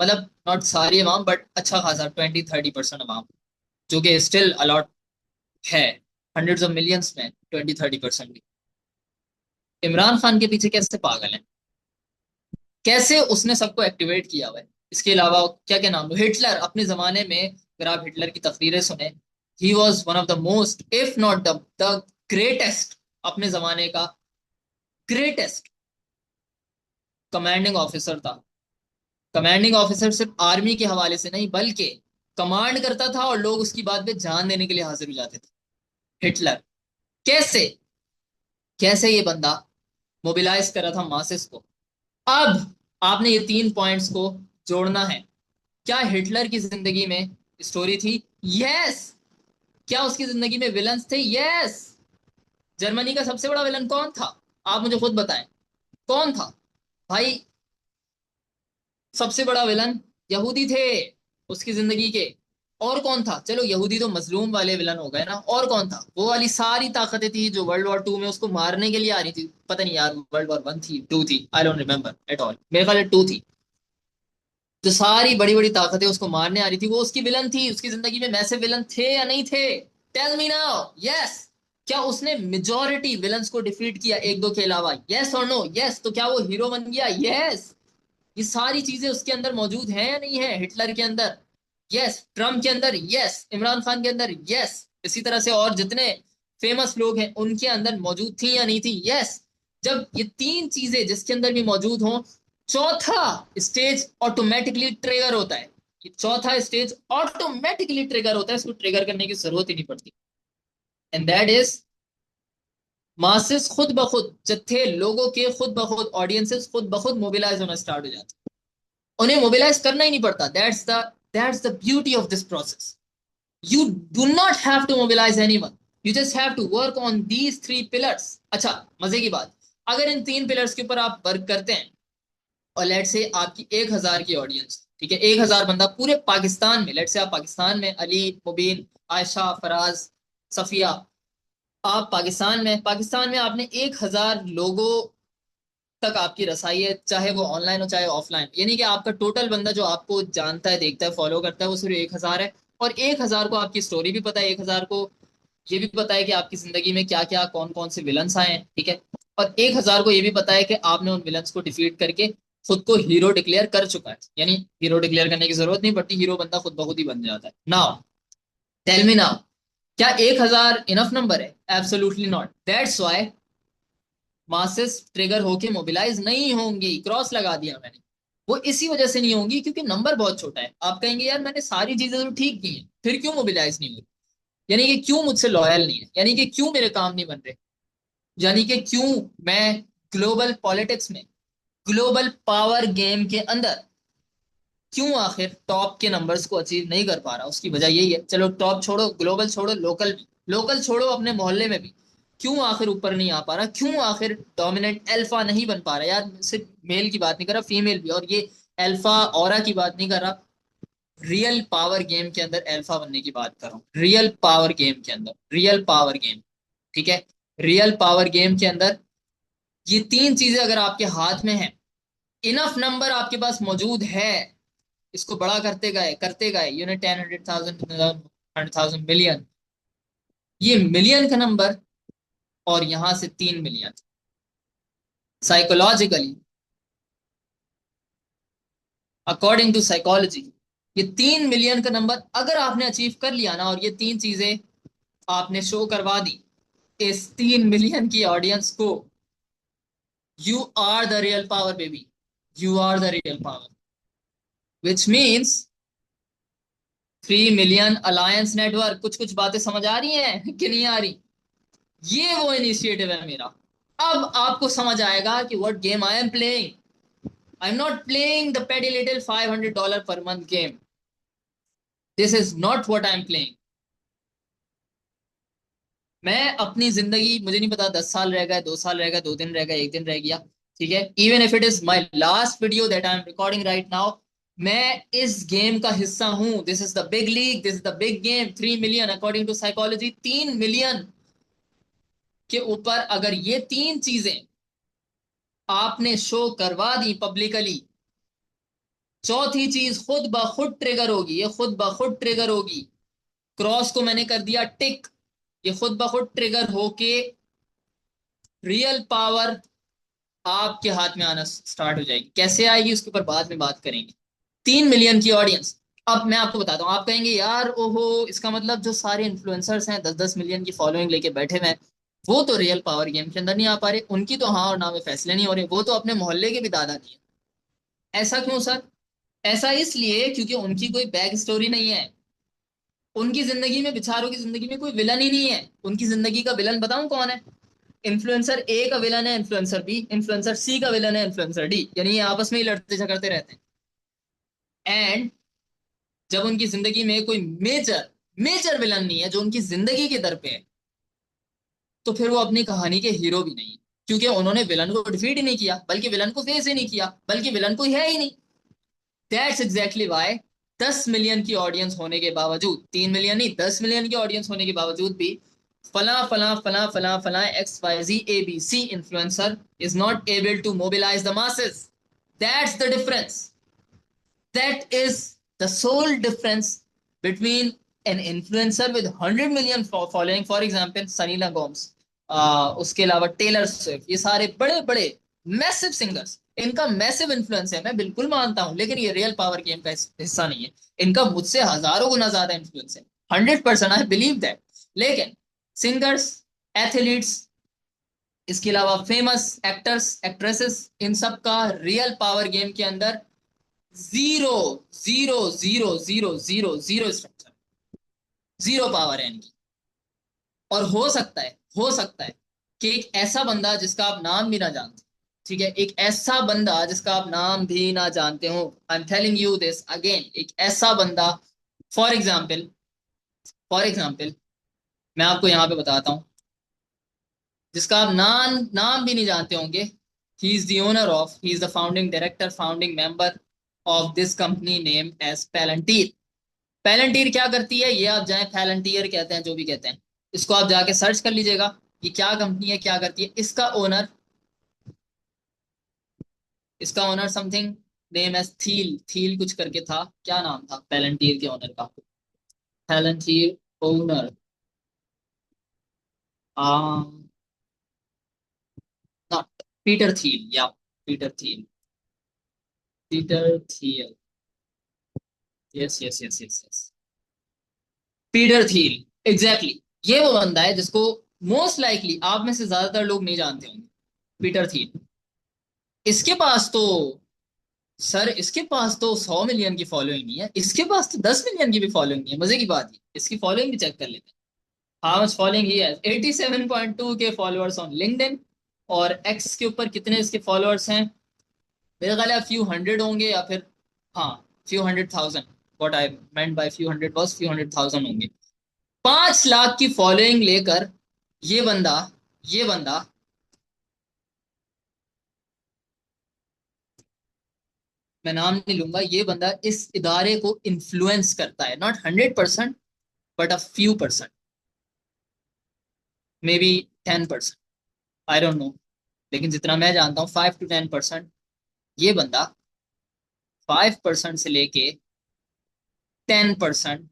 मतलब नॉट सारी आवाम बट अच्छा खासा 20-30% आवाम, जो कि स्टिल अलॉट है, हंड्रेड्स ऑफ मिलियंस में 20-30% भी इमरान खान के पीछे कैसे पागल है, कैसे उसने सबको एक्टिवेट किया हुआ है। इसके अलावा क्या क्या नाम लो, हिटलर अपने जमाने में, अगर आप हिटलर की तकरीरें सुने, he was one of the most if not the greatest, अपने जमाने का ग्रेटेस्ट कमांडिंग ऑफिसर था। कमांडिंग ऑफिसर सिर्फ आर्मी के हवाले से नहीं बल्कि कमांड करता था और लोग उसकी बात पे जान देने के लिए हाजिर हो जाते थे। हिटलर कैसे, कैसे ये बंदा मोबिलाइज कर रहा था मासेस को। अब आपने ये 3 पॉइंट्स को जोड़ना है। क्या हिटलर की जिंदगी में स्टोरी थी? यस। क्या उसकी जिंदगी में विलन्स थे? यस। जर्मनी का सबसे बड़ा विलन कौन था? आप मुझे खुद बताएं, कौन था भाई? सबसे बड़ा विलन यहूदी थे उसकी जिंदगी के। और कौन था? चलो यहूदी तो मजलूम वाले विलन हो गए ना, और कौन था? वो वाली सारी ताकतें थी जो वर्ल्ड वॉर 2 में उसको मारने के लिए आ रही थी। पता नहीं यार, वर्ल्ड वॉर 1 थी, 2 थी, I don't remember at all, मेरे ख्याल 2 थी। जो सारी बड़ी बड़ी ताकतें उसको मारने आ रही थी, वो उसकी विलन थी। उसकी जिंदगी में मैसिव विलन थे या नहीं थे? Tell me now. यस। क्या उसने मेजोरिटी विलन्स को डिफीट किया एक दो के अलावा? यस और नो? यस। तो क्या वो हीरो बन गया? यस। ये सारी चीजें उसके अंदर मौजूद हैं या नहीं है? हिटलर के अंदर यस, ट्रम्प के अंदर यस, इमरान खान के अंदर यस, इसी तरह से और जितने फेमस लोग हैं उनके अंदर मौजूद थी या नहीं थी? यस। जब ये तीन चीजें जिसके अंदर भी मौजूद हों, चौथा स्टेज ऑटोमेटिकली ट्रिगर होता है। ये चौथा स्टेज ऑटोमेटिकली ट्रिगर होता है, इसको ट्रिगर करने की जरूरत ही नहीं पड़ती। एंड दैट इज मासेस खुद ब खुद, जत्थे लोगों के खुद ब खुद, ऑडियंसेस खुद ब खुद मोबिलाइज होना स्टार्ट हो जाते हैं। उन्हें मोबिलाइज करना ही नहीं पड़ता। That's the beauty of this process. You do not have to mobilize anyone. You just have to work on these 3 pillars. अच्छा, मजे की बात, अगर इन 3 पिलर्स के ऊपर आप वर्क करते हैं और लेट से आपकी 1,000 की ऑडियंस, ठीक है, 1,000 बंदा पूरे पाकिस्तान में, लेट से आप पाकिस्तान में अली, मुबीन, आयशा, फराज, सफिया, आप पाकिस्तान में आपने 1,000 लोगों तक आपकी रसाई है, चाहे वो ऑनलाइन हो चाहे ऑफलाइन, यानी कि आपका टोटल बंदा जो आपको जानता है, देखता है, फॉलो करता है, वो सिर्फ 1,000 है। और 1,000 को आपकी स्टोरी भी पता है, 1,000 को ये भी पता है कि आपकी जिंदगी में क्या क्या कौन कौन से विलन्स आए हैं, ठीक है। और 1,000 को ये भी पता है कि आपने उन विलन्स को डिफीट करके खुद को हीरो डिक्लेयर कर चुका है, यानी हीरो डिक्लेयर करने की जरूरत नहीं पड़ती, हीरो बंदा खुद ब खुद ही बन जाता है। नाउ टेल मी नाउ, क्या 1,000 इनफ नंबर है? Absolutely not. That's why masses trigger होके मोबिलाइज नहीं होंगी। क्रॉस लगा दिया मैंने। वो इसी वजह से नहीं होंगी क्योंकि नंबर बहुत छोटा है। आप कहेंगे यार मैंने सारी चीजें तो ठीक की हैं, फिर क्यों मोबिलाइज नहीं हो रही? यानी कि क्यों मुझसे लॉयल नहीं है, यानी कि क्यों मेरे काम नहीं बन रहे, यानी कि क्यों मैं ग्लोबल पॉलिटिक्स में, ग्लोबल पावर गेम के अंदर क्यों आखिर टॉप के नंबर्स को अचीव नहीं कर पा रहा? उसकी वजह यही है। चलो टॉप छोड़ो, ग्लोबल छोड़ो, लोकल भी, लोकल छोड़ो, अपने मोहल्ले में भी क्यों आखिर ऊपर नहीं आ पा रहा? क्यों आखिर डोमिनेंट अल्फा नहीं बन पा रहा? यार सिर्फ मेल की बात नहीं कर रहा, फीमेल भी, और ये अल्फा ऑरा की बात नहीं कर रहा, रियल पावर गेम के अंदर अल्फा बनने की बात कर रहा हूँ। रियल पावर गेम के अंदर, रियल पावर गेम, ठीक है, रियल पावर गेम के अंदर ये तीन चीजें अगर आपके हाथ में है, इनफ नंबर आपके पास मौजूद है, इसको बड़ा करते गए, यूनिट 10, 100,000, 100,000, मिलियन, ये मिलियन का नंबर, और यहां से 3 million, psychologically, according to psychology, ये 3 मिलियन का नंबर अगर आपने अचीव कर लिया ना, और ये तीन चीजें आपने शो करवा दी इस 3 मिलियन की ऑडियंस को, you are the real power baby, you are the real power, which means 3 million alliance network. कुछ कुछ बातें समझ आ रही हैं कि नहीं आ रही? ये वो इनिशिएटिव है मेरा। अब आपको समझ आएगा कि what game I am playing. I am not playing the pedi little $500 per month game. This is not what I am playing. मैं अपनी जिंदगी, मुझे नहीं पता 10 साल रह गए, 2 साल रह गए, 2 दिन रह गए, 1 दिन रह गया, ठीक है, even if it is my last video that I am recording right now, मैं इस गेम का हिस्सा हूं। This is the big league, this is the big game. 3 million according to psychology, 3 million के ऊपर अगर ये तीन चीजें आपने शो करवा दी पब्लिकली। चौथी चीज खुद ब खुद ट्रिगर होगी, ये खुद ब खुद ट्रिगर होगी। क्रॉस को मैंने कर दिया टिक, ये खुद ब खुद ट्रिगर होके रियल पावर आपके हाथ में आना स्टार्ट हो जाएगी। कैसे आएगी उसके ऊपर बाद में बात करेंगे। 3 मिलियन की ऑडियंस। अब मैं आपको बताता हूँ, आप कहेंगे यार ओहो, इसका मतलब जो सारे इन्फ्लुएंसर्स हैं 10-10 मिलियन की फॉलोइंग लेके बैठे हुए हैं, वो तो रियल पावर गेम के अंदर नहीं आ पा रहे, उनकी तो हाँ और ना में फैसले नहीं हो रहे, वो तो अपने मोहल्ले के भी दादा नहीं है। ऐसा क्यों सर? ऐसा इसलिए क्योंकि उनकी कोई बैक स्टोरी नहीं है। उनकी जिंदगी में, बेचारों की जिंदगी में कोई विलन ही नहीं है। उनकी जिंदगी का विलन बताऊं कौन है? इन्फ्लुएंसर ए का विलन है इन्फ्लुएंसर बी, इन्फ्लुएंसर सी का विलन है इन्फ्लुएंसर डी, यानी ये आपस में ही लड़ते झगड़ते रहते हैं। एंड जब उनकी जिंदगी में कोई मेजर मेजर विलन नहीं है जो उनकी जिंदगी के दर पे है, तो फिर वो अपनी कहानी के हीरो भी नहीं है, क्योंकि उन्होंने विलन को डिफीट ही नहीं किया, बल्कि विलन को फेस ही नहीं किया, बल्कि विलन कोई है ही नहीं। दैट्स एग्जैक्टली वाई 10 मिलियन की ऑडियंस होने के बावजूद, 3 मिलियन नहीं 10 मिलियन की ऑडियंस होने के बावजूद भी फला फला फला फला फला XYZ ABC influencer is not able to mobilise the masses. That's the difference. That is the sole difference between an influencer with 100 million following, for example Selena Gomez, उसके अलावा टेलर स्विफ्ट, ये सारे बड़े बड़े मैसिव सिंगर्स, इनका मैसिव इन्फ्लुएंस है, मैं बिल्कुल मानता हूं, लेकिन ये रियल पावर गेम का हिस्सा नहीं है। इनका मुझसे हजारों गुना ज्यादा इन्फ्लुएंस है, 100%, आई बिलीव दैट। लेकिन सिंगर्स, एथलीट्स, इसके अलावा फेमस एक्टर्स एक्ट्रेसेस, इन सब का रियल पावर गेम के अंदर zero zero zero zero zero zero structure, zero power है इनकी। और हो सकता है कि एक ऐसा बंदा जिसका आप नाम भी ना जानते, ठीक है, एक ऐसा बंदा जिसका आप नाम भी ना जानते हो, I am telling you this again, एक ऐसा बंदा, फॉर एग्जाम्पल, फॉर एग्जाम्पल मैं आपको यहाँ पे बताता हूँ, जिसका आप नाम नाम भी नहीं जानते होंगे। He is the founding director, founding member of this company name as Palantir. Palantir क्या करती है, ये आप जाए पैलंटीयर कहते हैं जो भी कहते हैं, इसको आप जाके सर्च कर लीजिएगा, ये क्या कंपनी है, क्या करती है। इसका owner something name as Thiel, Thiel कुछ करके था, क्या नाम था पैलंटीर के ओनर का? पैलंटीर ओनर, नॉट पीटर थील, या Peter Thiel, Peter Thiel, yes yes yes yes yes, Peter Thiel exactly. ये वो बंदा है जिसको मोस्ट लाइकली आप में से ज्यादातर लोग नहीं जानते होंगे, पीटर थील। इसके पास तो, सर इसके पास तो 100 मिलियन की फॉलोइंग नहीं है, इसके पास तो 10 मिलियन की भी फॉलोइंग नहीं है। मजे की बात है, इसकी फॉलोइंग भी चेक कर लेते हैं। हाउ मच फॉलोइंग ही है, 87.2 के फॉलोअर्स ऑन लिंक्डइन। और एक्स के ऊपर कितने इसके फॉलोअर्स हैं? मेरे ख्याल है फ्यू हंड्रेड होंगे, या फिर हाँ, few hundred thousand. What I meant by few hundred बस फ्यू हंड्रेड थाउजेंड होंगे। 5 लाख की फॉलोइंग लेकर ये बंदा, ये बंदा, मैं नाम नहीं लूंगा, ये बंदा इस इदारे को इन्फ्लुएंस करता है, not 100% but a few percent, may be 10%, I don't know, लेकिन जितना मैं जानता हूँ 5 to 10%। ये बंदा 5% से लेके 10%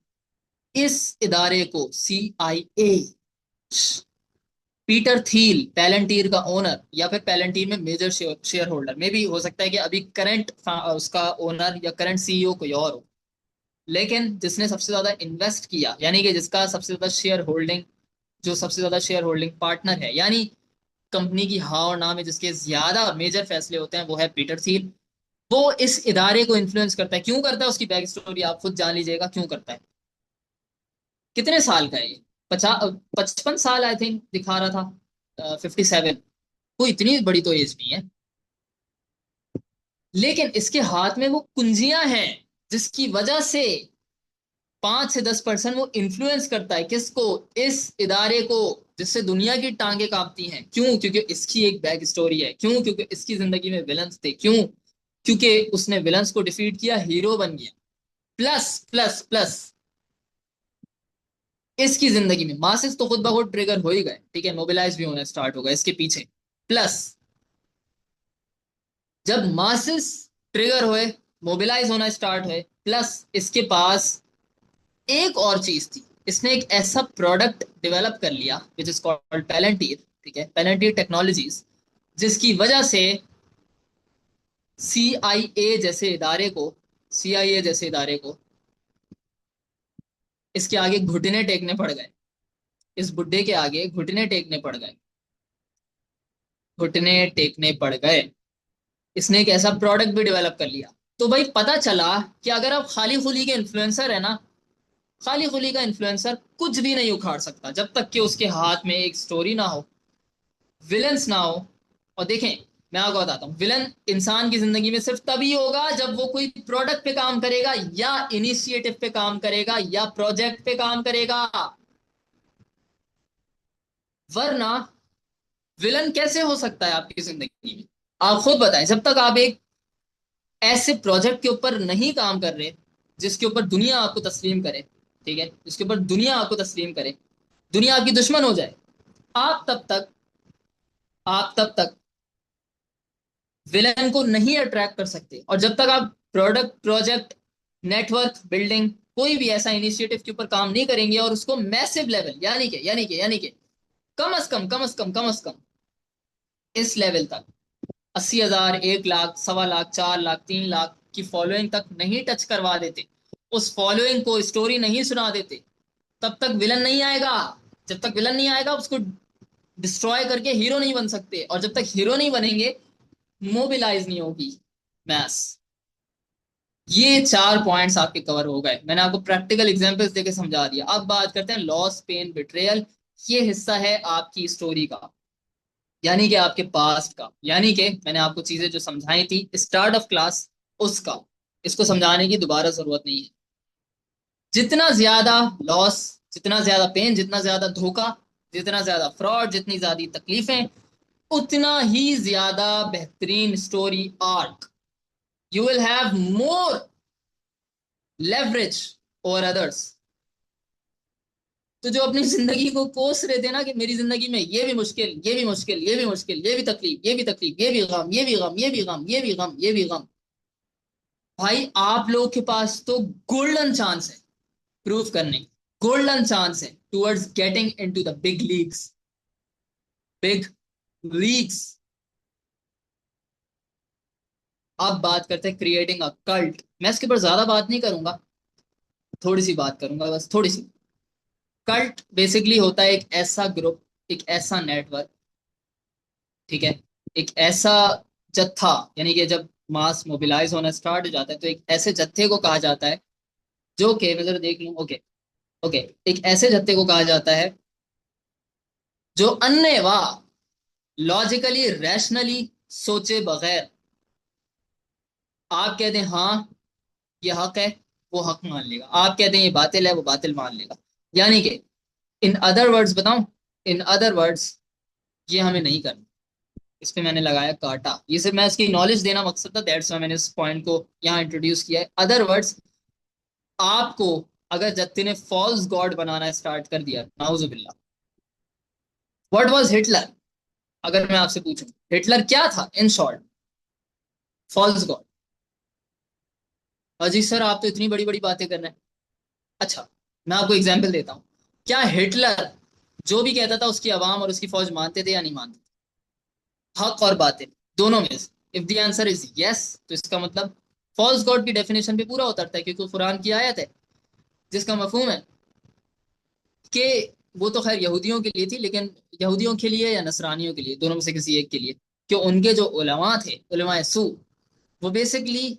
इस इदारे को, CIA, पीटर थील पैलेंटीर का ओनर, या फिर पैलेंटीर में मेजर शेयर होल्डर, मे भी हो सकता है कि अभी करंट उसका ओनर या करंट CEO कोई और हो, लेकिन जिसने सबसे ज्यादा इन्वेस्ट किया, यानी कि जिसका सबसे ज्यादा शेयर होल्डिंग, जो सबसे ज्यादा शेयर होल्डिंग पार्टनर है, यानी कंपनी की हाँ और ना में जिसके ज्यादा मेजर फैसले होते हैं, वो है पीटर थील। वो इस इदारे को इन्फ्लुएंस करता है। क्यों करता है, उसकी बैक स्टोरी आप खुद जान लीजिएगा क्यों करता है। कितने साल का है ये? 55 साल आई थिंक दिखा रहा था, 57। कोई इतनी बड़ी तो एज नहीं है, लेकिन इसके हाथ में वो कुंजियां हैं जिसकी वजह से 5 से 10% वो इन्फ्लुएंस करता है किसको? इस इदारे को, जिससे दुनिया की टांगे कांपती हैं। क्यों? क्योंकि इसकी एक बैक स्टोरी है। क्यों? क्योंकि इसकी जिंदगी में विलन्स थे। क्यों? क्योंकि उसने विलन्स को डिफीट किया, हीरो बन गया। प्लस प्लस प्लस, इसकी जिंदगी में मासेस तो खुद ब खुद ट्रिगर हो ही गए, ठीक है, मोबिलाइज भी होना स्टार्ट हो गए इसके पीछे। प्लस जब मासेस ट्रिगर हुए, मोबिलाइज होना स्टार्ट हुए, प्लस इसके पास एक और चीज थी, इसने एक ऐसा प्रोडक्ट डेवलप कर लिया विच इज कॉल्ड पैलेंटियर, ठीक है, पैलेंटियर टेक्नोलॉजीज, जिसकी वजह से सीआईए जैसे इदारे को सीआईए जैसे इदारे को इसके आगे घुटने टेकने पड़ गए। इस बुड्ढे के आगे घुटने टेकने पड़ गए, घुटने टेकने पड़ गए। इसने एक ऐसा प्रोडक्ट भी डेवलप कर लिया। तो भाई पता चला कि अगर आप खाली खुली के इन्फ्लुएंसर है ना, खाली खुली का इन्फ्लुएंसर कुछ भी नहीं उखाड़ सकता जब तक कि उसके हाथ में एक स्टोरी ना हो, विलन्स ना हो। और देखें, मैं आपको बताता हूँ, विलन इंसान की जिंदगी में सिर्फ तभी होगा जब वो कोई प्रोडक्ट पे काम करेगा, या इनिशिएटिव पे काम करेगा, या प्रोजेक्ट पे काम करेगा। वरना विलन कैसे हो सकता है आपकी जिंदगी में? आप खुद बताएं, जब तक आप एक ऐसे प्रोजेक्ट के ऊपर नहीं काम कर रहे जिसके ऊपर दुनिया आपको तस्लीम करे, ठीक है, जिसके ऊपर दुनिया आपको तस्लीम करे, दुनिया आपकी दुश्मन हो जाए, आप तब तक आप तब तक विलन को नहीं अट्रैक्ट कर सकते। और जब तक आप प्रोडक्ट, प्रोजेक्ट, नेटवर्क बिल्डिंग, कोई भी ऐसा इनिशिएटिव के ऊपर काम नहीं करेंगे और उसको मैसिव लेवल, यानी कि कम अज कम इस लेवल तक, 80,000, 1 लाख, 1.25 लाख, 4 लाख, 3 लाख की फॉलोइंग तक नहीं टच करवा देते, उस फॉलोइंग को स्टोरी नहीं सुना देते, तब तक विलन नहीं आएगा। जब तक विलन नहीं आएगा, उसको डिस्ट्रॉय करके हीरो नहीं बन सकते, और जब तक हीरो नहीं बनेंगे, मोबिलाइज नहीं होगी मैस। ये 4 पॉइंट्स आपके कवर हो गए, मैंने आपको प्रैक्टिकल एग्जांपल्स देके समझा दिया। अब बात करते हैं लॉस, पेन, बिट्रेयल। ये हिस्सा है आपकी स्टोरी का, यानी कि आपके पास्ट का, यानी कि मैंने आपको चीजें जो समझाई थी स्टार्ट ऑफ क्लास, उसका। इसको समझाने की दोबारा जरूरत नहीं है। जितना ज्यादा लॉस, जितना ज्यादा पेन, जितना ज्यादा धोखा, जितना ज्यादा फ्रॉड, जितनी ज्यादा तकलीफें, उतना ही ज्यादा बेहतरीन story arc. You will have more leverage over others. तो जो अपनी जिंदगी को कोस रहे थे ना कि मेरी जिंदगी में ये भी मुश्किल, ये भी मुश्किल, ये भी मुश्किल, ये भी तकलीफ, ये भी तकलीफ, ये भी गम, ये भी गम, ये भी गम, ये भी गम, ये भी गम, भाई आप लोगों के पास तो गोल्डन चांस है प्रूव करने की, गोल्डन चांस है towards getting into the big leagues, big leagues. अब बात करते हैं क्रिएटिंग अ कल्ट। मैं इसके ऊपर ज्यादा बात नहीं करूंगा, थोड़ी सी बात करूंगा, बस थोड़ी सी। कल्ट बेसिकली होता है एक ऐसा ग्रुप, एक ऐसा नेटवर्क, ठीक है, एक ऐसा जत्था, यानी कि जब मास मोबिलाइज होना स्टार्ट हो जाता है तो एक ऐसे जत्थे को कहा जाता है, जो कि मैं जरा देख लूं, ओके, ओके, एक ऐसे जत्थे को कहा जाता है जो अन्यवा लॉजिकली, रैशनली सोचे बगैर आप कहते हैं हाँ ये हक है, वो हक मान लेगा, आप कहते हैं ये बातिल है, वो बातिल मान लेगा। यानी कि इन अदर वर्ड्स बताऊं, इन अदर वर्ड्स, ये हमें नहीं करना। इस पे मैंने लगाया काटा, ये सिर्फ मैं इसकी नॉलेज देना मकसद था, दैट्स व्हाई मैंने इस पॉइंट को यहाँ इंट्रोड्यूस किया है। अदर वर्ड्स, आपको अगर जत्थे ने फॉल्स गॉड बनाना स्टार्ट कर दिया, नाउजुबिल्ला। What was Hitler? अगर मैं आपसे पूछूं हिटलर क्या था, इन शॉर्ट, फॉल्स गॉड। अजी सर आप तो इतनी बड़ी बड़ी बातें कर रहे हैं। अच्छा, मैं आपको एग्जाम्पल देता हूँ। क्या हिटलर जो भी कहता था उसकी आवाम और उसकी फौज मानते थे या नहीं मानते थे? हक और बातिल दोनों में से if the answer is yes, तो इसका मतलब फॉल्स गॉड की डेफिनेशन पे पूरा उतरता है, क्योंकि कुरान की आयत है जिसका मफहूम है कि वो तो खैर यहूदियों के लिए थी, लेकिन यहूदियों के लिए या नसरानियों के लिए, दोनों में से किसी एक के लिए, कि उनके जो उलमा थे, उलमा सू, वो बेसिकली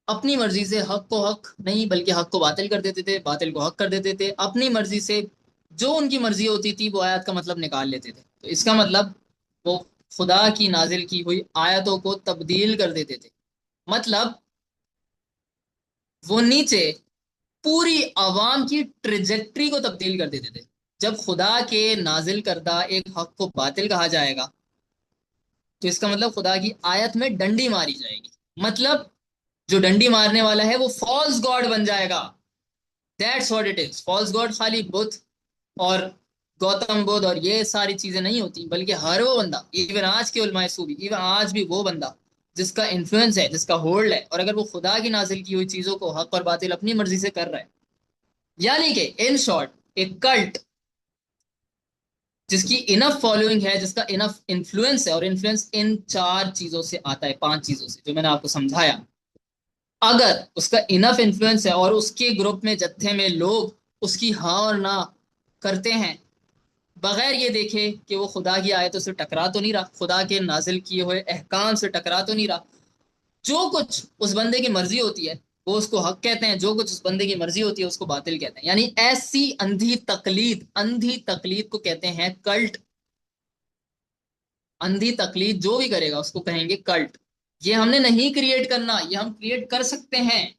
अपनी मर्जी से हक को हक नहीं बल्कि हक को बातिल कर देते थे, बातिल को हक कर देते थे, अपनी मर्जी से जो उनकी मर्जी होती थी वो आयत का मतलब निकाल लेते थे। तो इसका मतलब वो खुदा की नाजिल की हुई आयतों को तब्दील कर देते थे। मतलब वो नीचे पूरी आवाम की ट्रिजेक्ट्री को तब्दील कर देते थे। जब खुदा के नाजिल करदा एक हक को बातिल कहा जाएगा, तो इसका मतलब खुदा की आयत में डंडी मारी जाएगी। मतलब जो डंडी मारने वाला है वो फॉल्स गॉड बन जाएगा। That's what it is. False god खाली बुद्ध और गौतम बुद्ध और ये सारी चीजें नहीं होती, बल्कि हर वो बंदा, इवन आज के उलमाए सूफी, इवन आज भी वो बंदा जिसका इन्फ्लुएंस है, जिसका होल्ड है, और अगर वो खुदा की नाजिल की हुई चीजों को हक और बातिल अपनी मर्जी से कर रहा है, यानी कि इन शॉर्ट एक कल्ट जिसकी इनफ फॉलोइंग है, जिसका इनफ इन्फ्लुएंस है, और इन्फ्लुएंस इन चार चीजों से आता है, पांच चीजों से जो मैंने आपको समझाया। अगर उसका इनफ इन्फ्लुएंस है और उसके ग्रुप में, जत्थे में लोग उसकी हाँ और ना करते हैं, बगैर ये देखे कि वो खुदा की आयतों से टकरा तो नहीं रहा, खुदा के नाजिल किए हुए अहकाम से टकरा तो नहीं रहा, जो कुछ उस बंदे की मर्जी होती है वो उसको हक कहते हैं, जो कुछ उस बंदे की मर्जी होती है उसको बातिल कहते हैं। यानी ऐसी अंधी तकलीद, अंधी तकलीद को कहते हैं कल्ट। अंधी तकलीद जो भी करेगा उसको कहेंगे कल्ट। ये हमने नहीं क्रिएट करना, ये हम क्रिएट कर सकते हैं।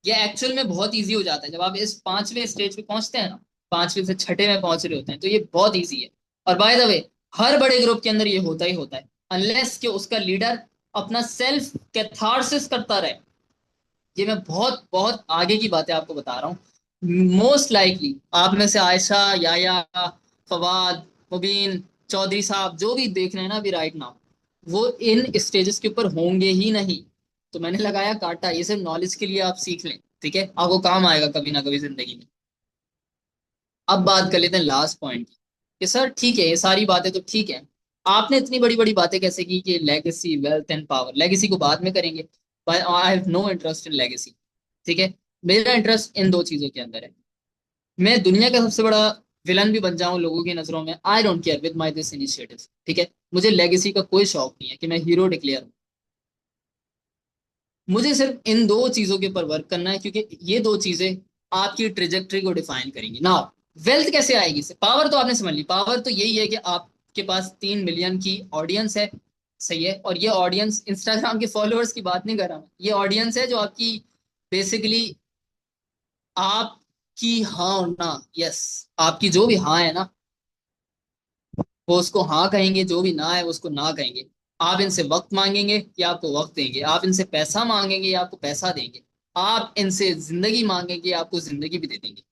ये एक्चुअल में बहुत इजी हो जाता है जब आप इस पांचवें स्टेज पे पहुंचते हैं ना, पांचवें से छठे में पहुंच रहे होते हैं, तो ये बहुत इजी है। और बाय द वे, हर बड़े ग्रुप के अंदर ये होता ही होता है, अनलेस कि उसका लीडर अपना सेल्फ कैथारसिस करता रहे। ये मैं बहुत बहुत आगे की बातें आपको बता रहा हूँ। मोस्ट लाइकली आप में से आयशा, याया, फवाद, मुबीन, चौधरी साहब जो भी देख रहे हैं ना अभी राइट नाउ, वो इन स्टेजेस के ऊपर होंगे ही नहीं। तो मैंने लगाया कांटा, ये सिर्फ नॉलेज के लिए आप सीख लें, ठीक है, आपको काम आएगा कभी ना कभी जिंदगी में। अब बात कर लेते हैं लास्ट पॉइंट की, कि सर ठीक है ये सारी बातें तो ठीक है, आपने इतनी बड़ी बड़ी बातें कैसे की कि legacy, wealth and power, legacy को बाद में करेंगे, but I have no interest in legacy, ठीक है। मेरा इंटरेस्ट इन दो चीजों के अंदर है। मैं दुनिया का सबसे बड़ा विलन भी बन जाऊं लोगों की नजरों में, I don't care with my this initiative, ठीक है। मुझे लेगेसी का कोई शौक नहीं है कि मैं हीरो डिक्लेयर हूं। मुझे सिर्फ इन दो चीजों के ऊपर वर्क करना है, क्योंकि ये दो चीजें आपकी ट्रिजेक्टरी को डिफाइन करेंगी ना। वेल्थ कैसे आएगी से, पावर तो आपने समझ ली, पावर तो यही है कि आपके पास 3 मिलियन की ऑडियंस है, सही है, और ये ऑडियंस इंस्टाग्राम के फॉलोअर्स की बात नहीं कर रहा हूं, ये ऑडियंस है जो आपकी बेसिकली आपकी हाँ और ना, यस, आपकी जो भी हाँ है ना वो उसको हाँ कहेंगे, जो भी ना है वो उसको ना कहेंगे। आप इनसे वक्त मांगेंगे या आपको वक्त देंगे, आप इनसे पैसा मांगेंगे या आपको पैसा देंगे, आप इनसे जिंदगी मांगेंगे या आपको जिंदगी भी दे देंगे।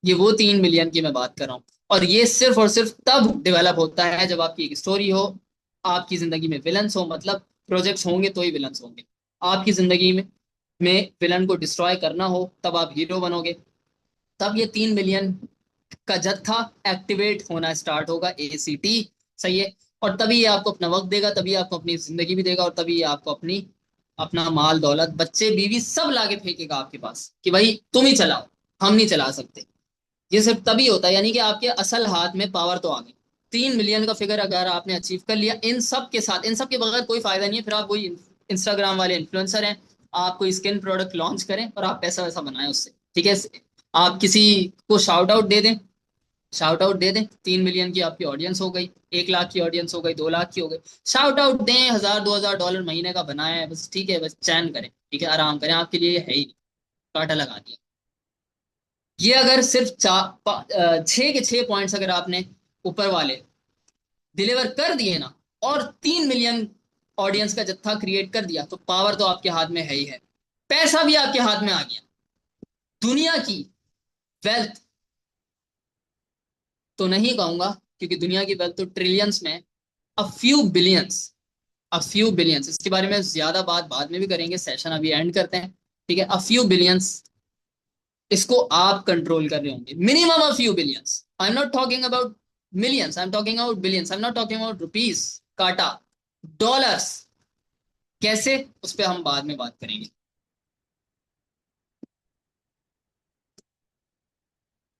ये वो 3 मिलियन की मैं बात कर रहा हूँ। और ये सिर्फ और सिर्फ तब डेवलप होता है जब आपकी एक स्टोरी हो, आपकी जिंदगी में विलन्स हो, मतलब प्रोजेक्ट्स होंगे तो ही विलन्स होंगे। आपकी जिंदगी में विलन को डिस्ट्रॉय करना हो तब आप हीरो बनोगे, तब ये 3 मिलियन का जत्था एक्टिवेट होना स्टार्ट होगा, एसीटी, सही है। और तभी ये आपको अपना वक्त देगा, तभी आपको अपनी जिंदगी भी देगा, और तभी ये आपको अपनी अपना माल दौलत, बच्चे बीवी सब लाके फेंकेगा आपके पास कि भाई तुम ही चलाओ, हम नहीं चला सकते। ये सिर्फ तभी होता है, यानी कि आपके असल हाथ में पावर तो आ गई। 3 मिलियन का फिगर अगर आपने अचीव कर लिया, इन सब के साथ, इन सब के बगैर कोई फायदा नहीं है, फिर आप वही इंस्टाग्राम वाले इन्फ्लुएंसर हैं। आप कोई स्किन प्रोडक्ट लॉन्च करें और आप पैसा वैसा बनाएं उससे, ठीक है। आप किसी को शाउट आउट दे दें, शाउट आउट दे दें, 3 मिलियन की आपकी ऑडियंस हो गई, 1 लाख की ऑडियंस हो गई, 2 लाख की हो गई। शाउट आउट दें, 1000 2000 डॉलर महीने का बनाए, बस ठीक है, बस चैन करें, ठीक है, आराम करें, आपके लिए ये है ही नहीं, कांटा लगा दिया। ये अगर सिर्फ 6 के 6 पॉइंट्स अगर आपने ऊपर वाले डिलीवर कर दिए ना, और 3 मिलियन ऑडियंस का जत्था क्रिएट कर दिया, तो पावर तो आपके हाथ में है ही है, पैसा भी आपके हाथ में आ गया। दुनिया की वेल्थ तो नहीं कहूंगा, क्योंकि दुनिया की वेल्थ तो ट्रिलियंस में, a few billions, a few billions, इसके बारे में ज्यादा बात बाद में भी करेंगे, सेशन अभी एंड करते हैं, ठीक है। अ फ्यू बिलियंस, इसको आप कंट्रोल कर रहे होंगे, minimum a few billions. I am not talking about millions, I am talking about billions, I am not talking about rupees, काटा, डॉलर्स। कैसे, उस पर हम बाद में बात करेंगे।